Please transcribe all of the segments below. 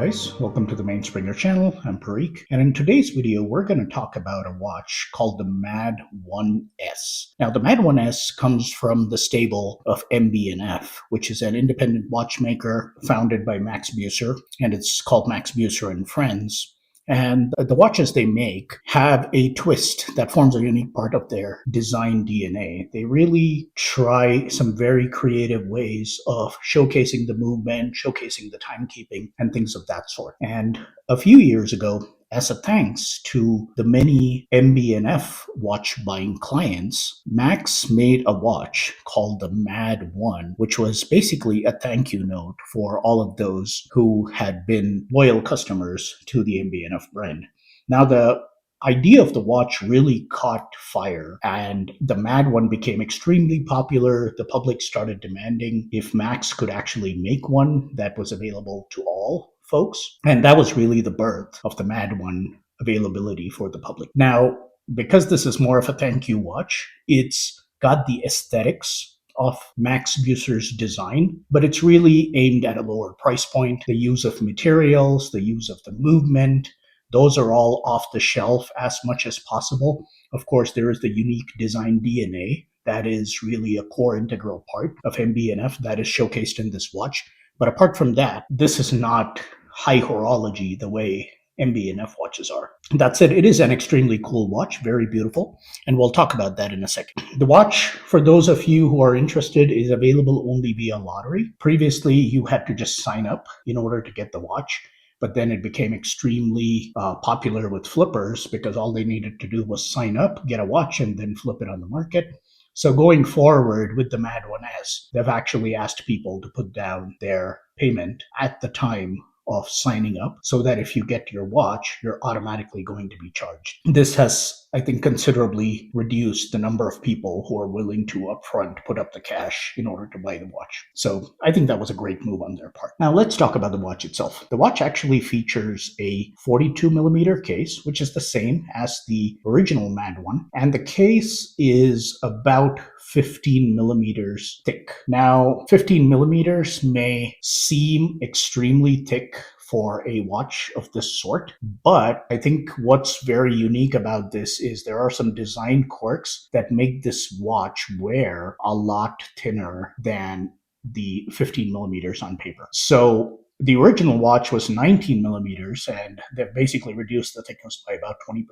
guys, welcome to the Mainspringer channel. I'm Parikh, and in today's video we're going to talk about a watch called the MA.D1s. Now the MA.D1s comes from the stable of MB&F, which is an independent watchmaker founded by Max Buser, and it's called Max Buser and Friends. And the watches they make have a twist that forms a unique part of their design DNA. They really try some very creative ways of showcasing the movement, showcasing the timekeeping, and things of that sort. And a few years ago, as a thanks to the many MB&F watch buying clients, Max made a watch called the MA.D1, which was basically a thank you note for all of those who had been loyal customers to the MB&F brand. Now, the idea of the watch really caught fire, and the MA.D1 became extremely popular. The public started demanding if Max could actually make one that was available to all folks. And that was really the birth of the MA.D1 availability for the public. Now, because this is more of a thank you watch, it's got the aesthetics of Max Buser's design, but it's really aimed at a lower price point. The use of materials, the use of the movement, those are all off the shelf as much as possible. Of course, there is the unique design DNA that is really a core integral part of MB&F that is showcased in this watch. But apart from that, this is not high horology the way MB&F watches are. That said, it is an extremely cool watch, very beautiful, and we'll talk about that in a second. The watch, for those of you who are interested, is available only via lottery. Previously, you had to just sign up in order to get the watch, but then it became extremely popular with flippers because all they needed to do was sign up, get a watch, and then flip it on the market. So going forward with the MA.D1s, they've actually asked people to put down their payment at the time of signing up so that if you get your watch, you're automatically going to be charged. This has, I think, considerably reduced the number of people who are willing to upfront put up the cash in order to buy the watch. So I think that was a great move on their part. Now let's talk about the watch itself. The watch actually features a 42 millimeter case, which is the same as the original MA.D1, and the case is about 15 millimeters thick. Now, 15 millimeters may seem extremely thick for a watch of this sort, but I think what's very unique about this is there are some design quirks that make this watch wear a lot thinner than the 15 millimeters on paper. So the original watch was 19 millimeters, and they've basically reduced the thickness by about 20%.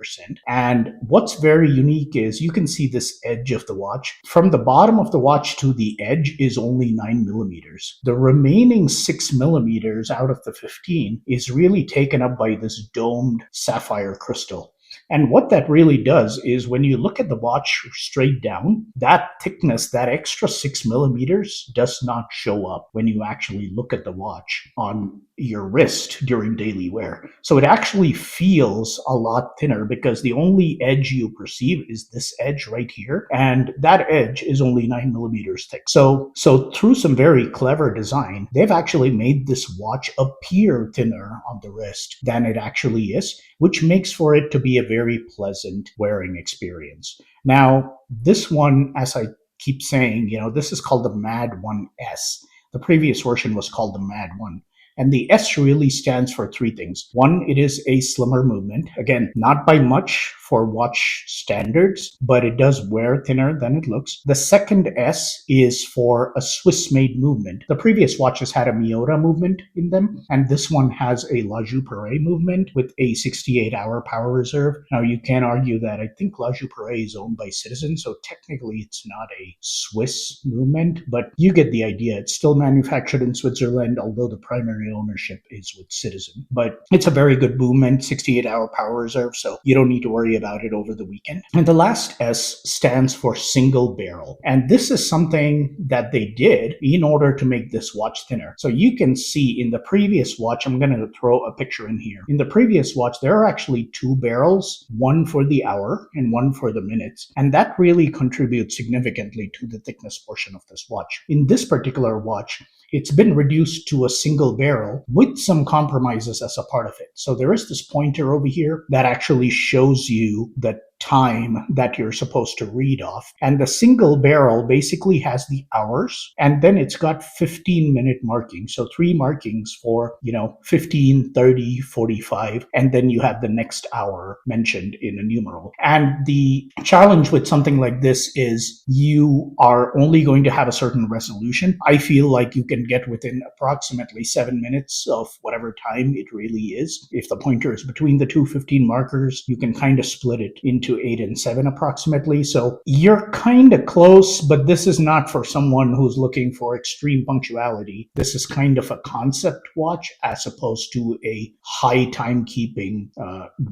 And what's very unique is you can see this edge of the watch. From the bottom of the watch to the edge is only 9 millimeters. The remaining 6 millimeters out of the 15 is really taken up by this domed sapphire crystal. And what that really does is when you look at the watch straight down, that thickness, that extra 6 millimeters does not show up when you actually look at the watch on your wrist during daily wear. So it actually feels a lot thinner because the only edge you perceive is this edge right here. And that edge is only 9 millimeters thick. So through some very clever design, they've actually made this watch appear thinner on the wrist than it actually is, which makes for it to be a very pleasant wearing experience. Now, this one, as I keep saying, this is called the MA.D1s. The previous version was called the MA.D1. And the S really stands for three things. One, it is a slimmer movement. Again, not by much for watch standards, but it does wear thinner than it looks. The second S is for a Swiss-made movement. The previous watches had a Miota movement in them, and this one has a La Joux-Perret movement with a 68-hour power reserve. Now, you can argue that I think La Joux-Perret is owned by Citizen, so technically it's not a Swiss movement, but you get the idea. It's still manufactured in Switzerland, although the primary ownership is with Citizen. But it's a very good movement, 68-hour power reserve, so you don't need to worry about it over the weekend. And the last S stands for single barrel. And this is something that they did in order to make this watch thinner. So you can see in the previous watch, I'm going to throw a picture in here. In the previous watch, there are actually two barrels, one for the hour and one for the minutes. And that really contributes significantly to the thickness portion of this watch. In this particular watch, it's been reduced to a single barrel with some compromises as a part of it. So there is this pointer over here that actually shows you that time that you're supposed to read off. And the single barrel basically has the hours, and then it's got 15-minute markings. So 3 markings for, 15, 30, 45, and then you have the next hour mentioned in a numeral. And the challenge with something like this is you are only going to have a certain resolution. I feel like you can get within approximately 7 minutes of whatever time it really is. If the pointer is between the two 15 markers, you can kind of split it into 8 and 7 approximately. So you're kind of close, but this is not for someone who's looking for extreme punctuality. This is kind of a concept watch as opposed to a high timekeeping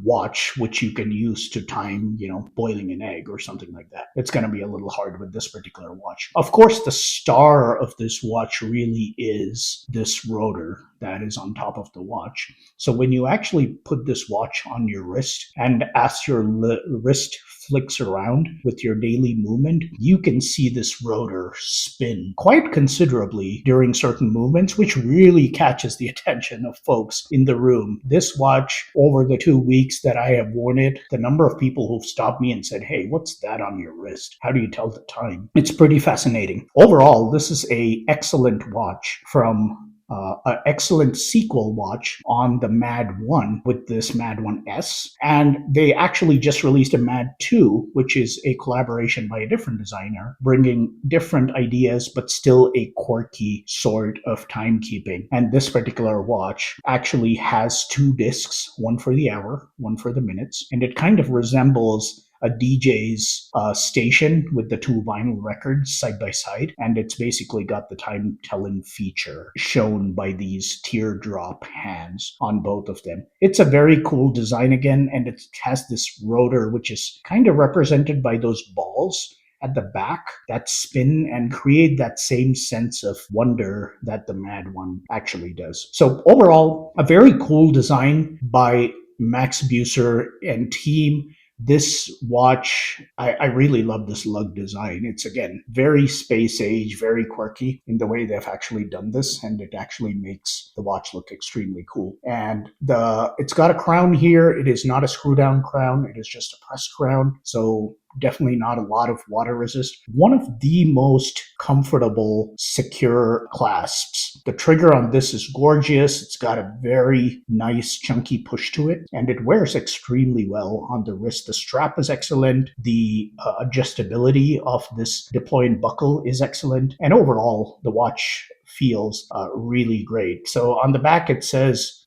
watch, which you can use to time, boiling an egg or something like that. It's going to be a little hard with this particular watch. Of course, the star of this watch really is this rotor that is on top of the watch. So when you actually put this watch on your wrist, and as your wrist flicks around with your daily movement, you can see this rotor spin quite considerably during certain movements, which really catches the attention of folks in the room. This watch, over the 2 weeks that I have worn it, the number of people who've stopped me and said, "Hey, what's that on your wrist? How do you tell the time?" It's pretty fascinating. Overall, this is an excellent watch from an excellent sequel watch on the MA.D1 with this MA.D1s. And they actually just released a MA.D2, which is a collaboration by a different designer, bringing different ideas, but still a quirky sort of timekeeping. And this particular watch actually has 2 discs, one for the hour, one for the minutes. And it kind of resembles a DJ's station with the 2 vinyl records side by side, and it's basically got the time telling feature shown by these teardrop hands on both of them. It's a very cool design again, and it has this rotor which is kind of represented by those balls at the back that spin and create that same sense of wonder that the MA.D1 actually does. So overall, a very cool design by Max Buser and team. This watch, I really love this lug design. It's, again, very space age, very quirky in the way they've actually done this, and it actually makes the watch look extremely cool. And it's got a crown here. It is not a screw down crown. It is just a press crown. So definitely not a lot of water resist. One of the most comfortable, secure clasps. The trigger on this is gorgeous. It's got a very nice, chunky push to it, and it wears extremely well on the wrist. The strap is excellent. The adjustability of this deploying buckle is excellent. And overall, the watch feels really great. So on the back it says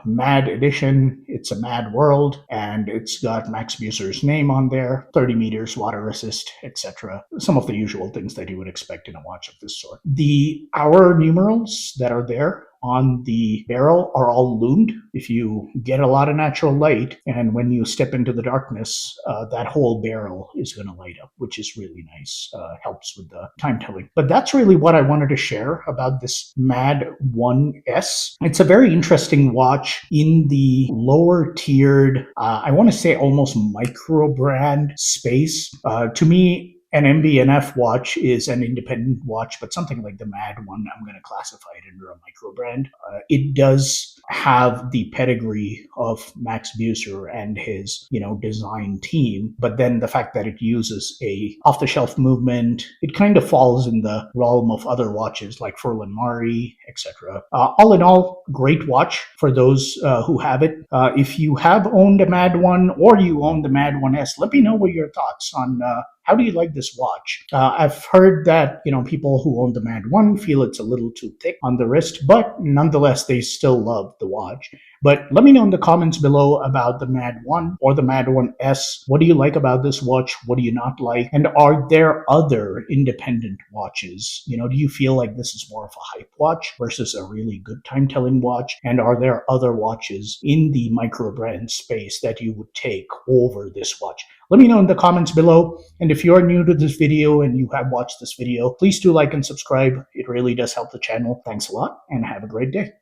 MAD edition, it's a MAD world, and it's got Max Buser's name on there, 30 meters, water resist, etc. Some of the usual things that you would expect in a watch of this sort. The hour numerals that are there on the barrel are all loomed. If you get a lot of natural light, and when you step into the darkness, that whole barrel is going to light up, which is really nice. Helps with the time telling. But that's really what I wanted to share about this MA.D1s. It's a very interesting watch in the lower tiered, I want to say almost micro brand space. To me, an MB&F watch is an independent watch, but something like the MA.D1, I'm going to classify it under a micro brand. It does have the pedigree of Max Buser and his, design team, but then the fact that it uses a off-the-shelf movement, it kind of falls in the realm of other watches like Furlan Mari, etc. All in all, great watch for those who have it. If you have owned a MA.D1 or you own the MA.D1s, let me know what your thoughts on how do you like this watch? I've heard that, people who own the MA.D1 feel it's a little too thick on the wrist, but nonetheless, they still love the watch. But let me know in the comments below about the MA.D1 or the MA.D1s. What do you like about this watch? What do you not like? And are there other independent watches? Do you feel like this is more of a hype watch versus a really good time-telling watch? And are there other watches in the micro brand space that you would take over this watch? Let me know in the comments below. And if you're new to this video and you have watched this video, please do like and subscribe. It really does help the channel. Thanks a lot and have a great day.